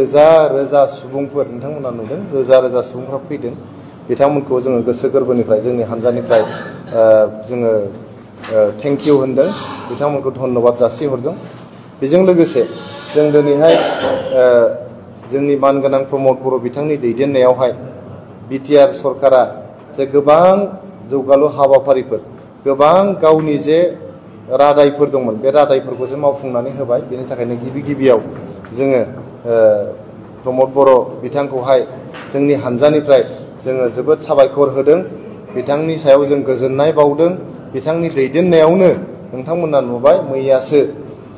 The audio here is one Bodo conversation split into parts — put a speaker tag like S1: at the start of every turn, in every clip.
S1: रोजा रोजा सुबुंफोर नोंथांमोना नुदों रोजा रोजा सुबुंफोरा फैदों बिथांमोनखौ जोङो गोसो गोरबोनिफ्राय जोंनि हानजानिफ्राय जोङो थेंक इउ होनदों बिथांमोनखौ धन्यबाद जासिहरदों बेजों लोगोसे जों दिनैहाय जोंनि मानगोनां प्रमद बर' बिथांनि दैदेननायावहाय बिटिआर सरकारा जे गोबां जौगालु हाबाफारिफोर गोबां गावनि जे रादायफोर दंमोन बे रादायफोरखौ जों मावफुंनानै होबाय बेनि थाखायनो गिबियाव जोङो प्रमद बर' बिथांखौहाय जोंनि हानजानिफ्राय जोङो जोबोद साबायखर होदों बिथांनि सायाव जों गोजोननाय बावदों बिथांनि दैदेननायावनो नोंथांमोना नुबाय मैयासो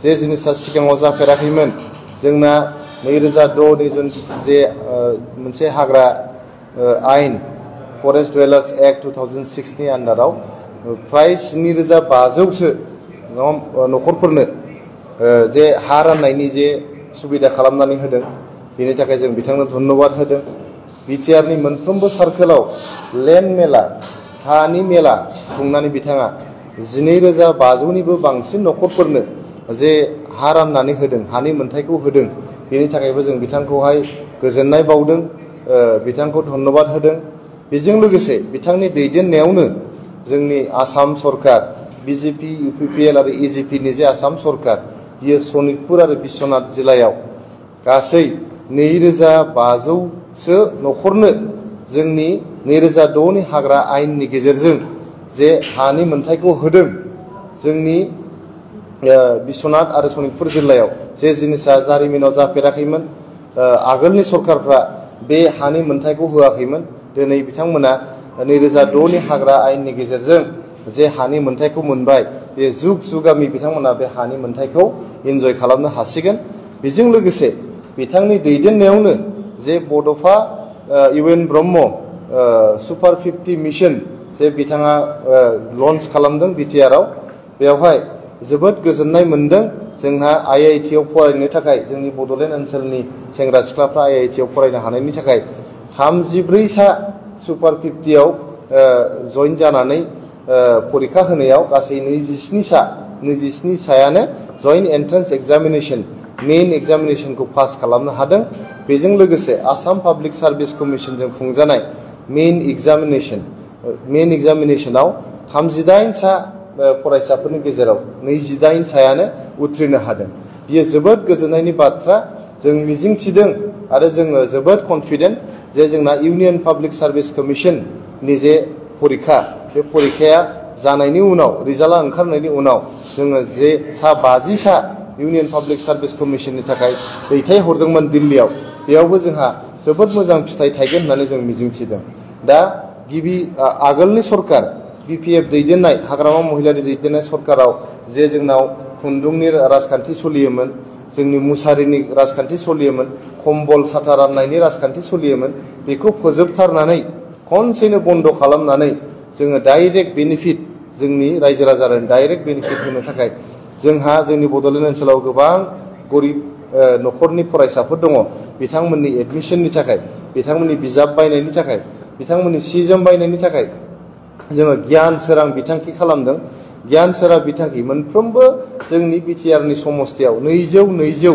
S1: जे जिनिसा सिगाङाव जाफेराखैमोन जोंना 2006नि जे मोनसे हाग्रा आयेन फरेस्ट डुवेलार्स एक्ट 2006 नि आन्दाराव फ्राय 7500सो न'खरफोरनो जे हा राननायनि जे सुबिदा खालामनानै होदों बेनि थाखाय जों बिथांनो धन्यबाद होदों बिटिआरनि मोनफ्रोमबो सार्केलाव लेन्ड मेला हानि मेला खुंनानै बिथाङा 12500निबो बांसिन न'खरफोरनो जे हा राननानै होदों हानि मोनथायखौ होदों बेनि थाखायबो जों बिथांखौहाय गोजोननाय बावदों बिथांखौ धन्यबाद होदों बेजों लोगोसे बिथांनि दैदेननायावनो जोंनि आसाम सरकार बिजेपि इउपिपिएल आरो एजिपिनि जे आसाम सरकार बियो सनितपुर आरो बिश्वनाथ जिल्लायाव गासै 2500सो न'खरनो जोंनि 2006नि हाग्रा आयेननि गेजेरजों जे हानि मोनथायखौ होदों जोंनि बिश्वनाथ आरो सनितपुर जिल्लायाव जे जिनिसा जारिमिनाव जाफेराखैमोन आगोलनि सरकारफ्रा बे हानि मोनथायखौ होआखैमोन दिनै बिथांमोना 2006नि हाग्रा आयेननि गेजेरजों जे हानि मोनथायखौ मोनबाय बे जुग जुगामि बिथांमोना बे हानि मोनथायखौ एन्जय खालामनो हासिगोन बेजों लोगोसे बिथांनि दैदेननायावनो जे बड'फा इउएन ब्रह्म सुपार 50 मिशन जे बिथाङा लन्च खालामदों बिटिआरआव बेवहाय जोबोद गोजोननाय मोनदों जोंहा आईआईटिआव फरायनो थाखाय जोंनि बड'लेण्ड ओनसोलनि सेंग्रा सिख्लाफ्रा आईआईटिआव फरायनो हानायनि थाखाय 34 सा सुपार 50आव जइन जानानै परीक्षा होनायाव गासै 27 सायानो जइन्ट एन्ट्रेन्स एग्जामिनेशन मेन एग्जामिनेशनखौ पास खालामनो हादों बेजों लोगोसे आसाम पाब्लिक सार्भिस कमिशनजों खुंजानाय मेन एग्जामिनेशनाव 38 सा फरायसाफोरनि गेजेराव 28 सायानो उथ्रिनो हादों बियो जोबोद गोजोननायनि बाथ्रा जों मिजिंथिदों आरो जोङो जोबोद कन्फिडेन्ट जे जोंना इउनियन पाब्लिक सार्भिस कमिशननि जे परीक्षा बे परीक्षाया जानायनि उनाव रिजाल्टआ ओंखारनायनि उनाव जोङो जे 50 सा इउनियन पाब्लिक सार्भिस कमिशननि थाखाय दैथायहरदोंमोन दिल्लीयाव बेयावबो जोंहा जोबोद मोजां फिथाइ थायगोन होननानै जों मिजिंथिदों दा आगोलनि सरकार बिपिएफ दैदेननाय हाग्रामा महिलारि दैदेननाय सरकाराव जे जोंनाव खुन्दुंनि राजखान्थि सोलियोमोन जोंनि मुसारिनि राजखान्थि सोलियोमोन कम्बल साथा राननायनि राजखान्थि सोलियोमोन बेखौ फोजोबथारनानै खनसेनो बन्द खालामनानै जोङो डाइरेक्ट बेनिफिट जोंनि रायजो राजानो डाइरेक्ट बेनिफिट होनो थाखाय जोंहा जोंनि बड'लेण्ड ओनसोलाव गोबां गरिब न'खरनि फरायसाफोर दङ बिथांमोननि एडमिशननि थाखाय बिथांमोननि बिजाब बायनायनि थाखाय बिथांमोननि सि जोम बायनायनि थाखाय जोङो गियान सोरां बिथांखि खालामदों गियान सोरां बिथांखि मोनफ्रोमबो जोंनि बिटिआरनि समस्तियाव 200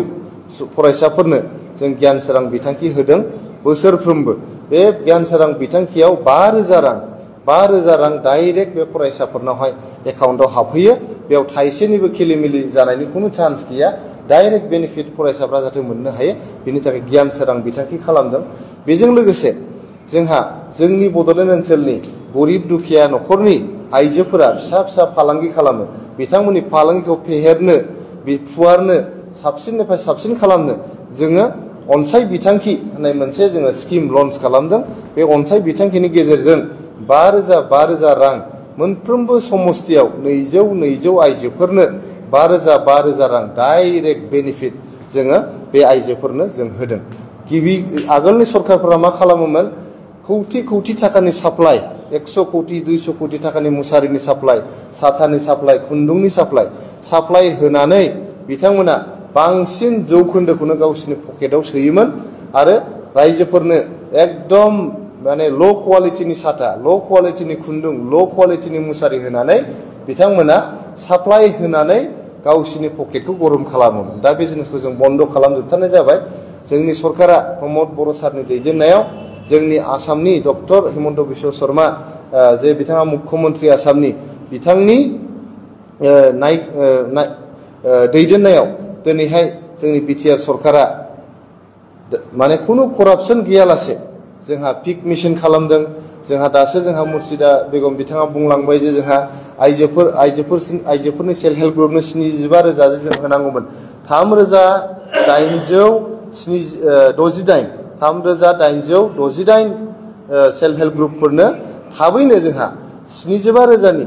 S1: फरायसाफोरनो जों गियान सोरां बिथांखि होदों बोसोरफ्रोमबो बे गियान सोरां बिथांखियाव 5,000 रां डाइरेक्ट बे फरायसाफोरनावहाय एकाउन्टाव हाबफैयो बेयाव थाइसेनिबो खेलिमेलि जानायनि खुनु चान्स गैया डाइरेक्ट बेनिफिट फरायसाफ्रा जाहाथे मोननो हायो बेनि थाखाय गियान सोरां बिथांखि खालामदों बेजों लोगोसे जोंहा जोंनि बड'लेण्ड ओनसोलनि गरिब दुखिया न'खरनि आइजोफोरा फिसा फालांगि खालामो बिथांमोननि फालांगिखौ फेहेरनो फुवारनो साबसिननिफ्राय साबसिन खालामनो जोङो अनसाय बिथांखि होननाय मोनसे जोङो स्किम लन्च खालामदों बे अनसाय बिथांखिनि गेजेरजों 5,000 रां मोनफ्रोमबो समस्तियाव 200 आइजोफोरनो 5,000 रां डाइरेक्ट बेनिफिट जोङो बे आइजोफोरनो जों होदों आगोलनि सरकारफोरा मा खालामोमोन कौटि थाखानि साप्लाइ 100 कौटि 200 कौटि थाखानि मुसारिनि साप्लाइ साथानि साप्लाइ खुन्दुंनि साप्लाइ होनानै बिथांमोना बांसिन जौखोन्दोखौनो गावसिनि पकेटाव सोयोमोन आरो रायजोफोरनो एकदम माने ल' क्वालिटिनि साथा ल' क्वालिटिनि खुन्दुं ल' क्वालिटिनि मुसारि होनानै बिथांमोना साप्लाइ होनानै गावसिनि पकेटखौ गरम खालामोमोन दा बे जिनिसखौ जों बन्द खालामजोबथारनाय जाबाय जोंनि सरकारा प्रमद बर' सारनि दैदेननायाव जोंनि आसामनि डक्टर हिमन्त बिश्व शर्मा जे बिथाङा मुख्यमन्त्रि आसामनि बिथांनि दैदेननायाव दिनैहाय जोंनि बिटिआर सरकारा माने खुनु करापसन गैयालासे जोंहा पिक मिशन खालामदों। जोंहा दासो जोंहा मुर्शिदा बेगम बिथाङा बुंलांबाय जे जोंहा आइजोफोरनि सेल्फ हेल्प ग्रुपनो 75,000 जों होनांगौमोन। 3,868 सेल्फ हेल्प ग्रुपफोरनो थाबैनो जोंहा 75,000नि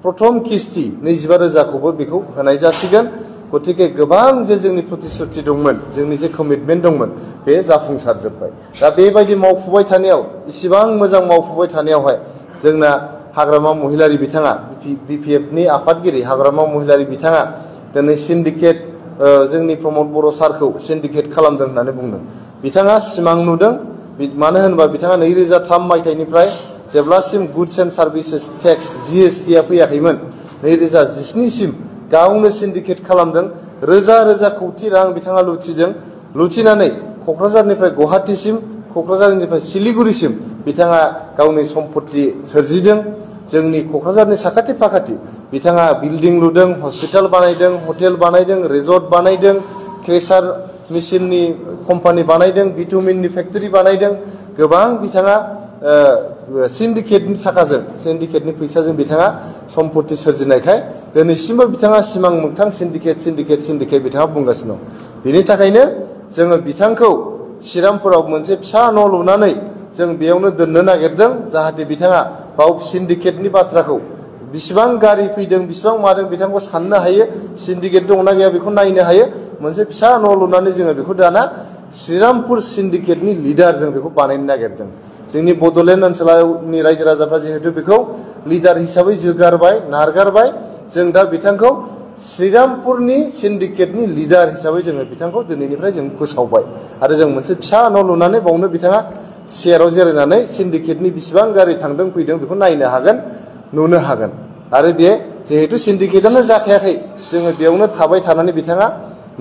S1: प्रथम किस्ति 25,000खौबो बेखौ होनाय जासिगोन। गतिके गोबां जे जोंनि प्रतिश्रुति दंमोन, जोंनि जे कमिटमेन्ट दंमोन, बे जाफुंसारजोब्बाय। दा बेबायदि मावफुबाय थानायाव, इसिबां मोजां मावफुबाय थानायावहाय जोंना हाग्रामा महिलारि बिथाङा बिपिएफनि आफादगिरि हाग्रामा महिलारि बिथाङा दिनै सिन्डिकेट जोंनि प्रमद बर' सारखौ सिन्डिकेट खालामदों होननानै बुंदों। बिथाङा सिमां नुदों, मानो होनोबा बिथाङा 2003 मायथाइनिफ्राय जेब्लासिम गुड्स एन्ड सार्भिसेस टेक्स GSTआ फैयाखैमोन 2017 सिम गावनो सिन्डिकेट खालामदों। रोजा रोजा कौटि रां बिथाङा लुथिदों। लुथिनानै क'क्राझारनिफ्राय गुवाहाटीसिम, क'क्राझारनिफ्राय सिलिगुरिसिम बिथाङा गावनि सम्पत्ति सोरजिदों। जोंनि क'क्राझारनि साखाथि फाखाथि बिथाङा बिल्डिं लुदों, हस्पिटाल बानायदों, हटेल बानायदों, रिजर्ट बानायदों, क्रेसार मेसिननि कम्पानि बानायदों, बिटुमिननि फेक्टरि बानायदों। गोबां बिथाङा सिन्डिकेटनि थाखाजों, सिन्डिकेटनि फैसाजों बिथाङा सम्पत्ति सोरजिनायखाय दिनैसिमबो बिथाङा सिमां मोगथां सिन्डिकेट बिथाङा बुंगासिनो दं। बिनि थाखायनो जोङो बिथांखौ चिरांफोराव मोनसे फिसा न' लुनानै जों बेयावनो दोननो नागिरदों, जाहाथे बिथाङा बाव सिन्डिकेटनि बाथ्राखौ बिसिबां गारि फैदों, बिसिबां मादों बिथांखौ साननो हायो, सिन्डिकेट दंना गैया बेखौ नायनो हायो। मोनसे फिसा न' लुनानै जोङो बेखौ दाना श्रीरामपुर सिन्डिकेटनि लिडार जों बेखौ बानायनो नागिरदों। जोंनि बड'लेण्ड ओनसोलनि रायजो राजाफ्रा जिहेतु बेखौ लिडार हिसाबै जोगारबाय, नारगारबाय, जों दा बिथांखौ श्रीरामपुरनि सिन्डिकेटनि लिडार हिसाबै जोङो बिथांखौ दिनैनिफ्राय जों फोसावबाय। आरो जों मोनसे फिसा न' लुनानै बावनो बिथाङा चेयाराव जिरायनानै सिन्डिकेटनि बिसिबां गारि थांदों फैदों बेखौ नायनो हागोन, नुनो हागोन। आरो बे जिहेतु सिन्डिकेटआनो जाखायाखै, जोङो बेयावनो थाबाय थानानै बिथाङा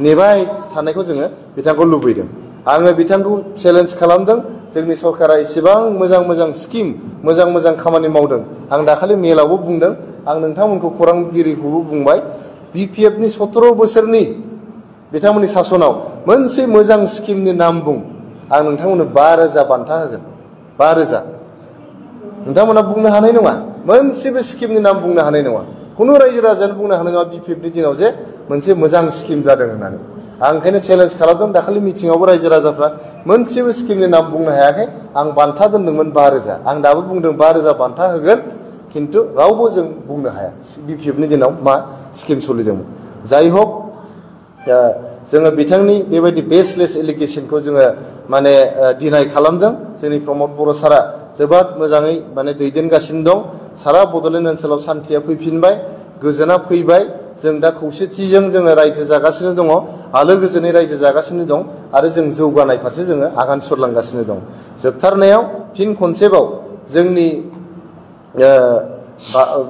S1: नेबाय थानायखौ जोङो बिथांखौ लुबैदों। आङो बिथांखौ चेलेन्ज खालामदों, जोंनि सरकारा इसेबां मोजां मोजां स्किम, मोजां मोजां खामानि मावदों। आं दाखालि मेलावबो बुंदों, आं नोंथांमोनखौ खौरांगिरिखौबो बुंबाय, बिपिएफनि 17 बोसोरनि बिथांमोननि सासनाव मोनसे मोजां स्किमनि नाम बुं, आं नोंथांमोननो 5,000 बान्था होगोन। 5,000 नोंथांमोना बुंनो हानाय नङा, मोनसेबो स्किमनि नाम बुंनो हानाय नङा। खुनु रायजो राजायानो बुंनो हानाय नङा बिपिएफनि दिनाव जे मोनसे मोजां स्किम जादों होननानै। आं ओंखायनो चेलेन्ज खालामदों, दाखालि मिटिङावबो रायजो राजाफ्रा मोनसेबो स्किमनि नाम बुंनो हायाखै। आं बान्था दोनदोंमोन 5,000, आं दाबो बुंदों 5,000 बान्था होगोन, खिन्थु रावबो जों बुंनो हाया बिपिएफनि दिनाव मा स्किम सोलिदोंमोन। जाय हक, जोङो बिथांनि बेबायदि बेसलेस एलिगेसनखौ जोङो माने डिनाय खालामदों। जोंनि प्रमद बर' सारा जोबोद मोजाङै माने दैदेनगासिनो दं। सारा बड'लेण्ड ओनसोलाव सान्थिया फैफिनबाय, गोजोना फैबाय। जों दा खौसेथिजों जोङो रायजो जागासिनो दङ, आलो गोजोनै रायजो जागासिनो दं, आरो जों जौगानाय फारसे जोङो आगान सुरलांगासिनो दं। जोबथारनायाव फिन खनसेबाव जोंनि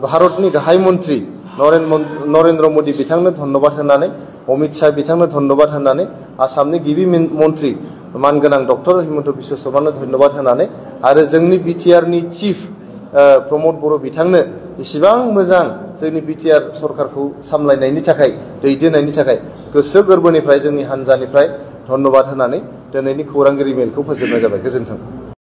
S1: भारतनि गाहाय मन्त्रि नरेन्द्र मदि बिथांनो धन्यबाद होनानै, अमित शाह बिथांनो धन्यबाद होनानै, आसामनि गिबि मन्त्रि मानगोनां डक्टर हिमन्त बिश्व शर्मानो धन्यबाद होनानै, आरो जोंनि बिटिआरनि चिफ प्रमद बर' बिथांनो इसिबां मोजां जोंनि बिटिआर सरकारखौ सामलायनायनि थाखाय, दैदेननायनि थाखाय गोसो गोरबोनिफ्राय जोंनि हान्जानिफ्राय धन्यबाद होनानै दिनैनि खौरांगिरि मेलखौ फोजोबनाय जाबाय। गोजोन्थों।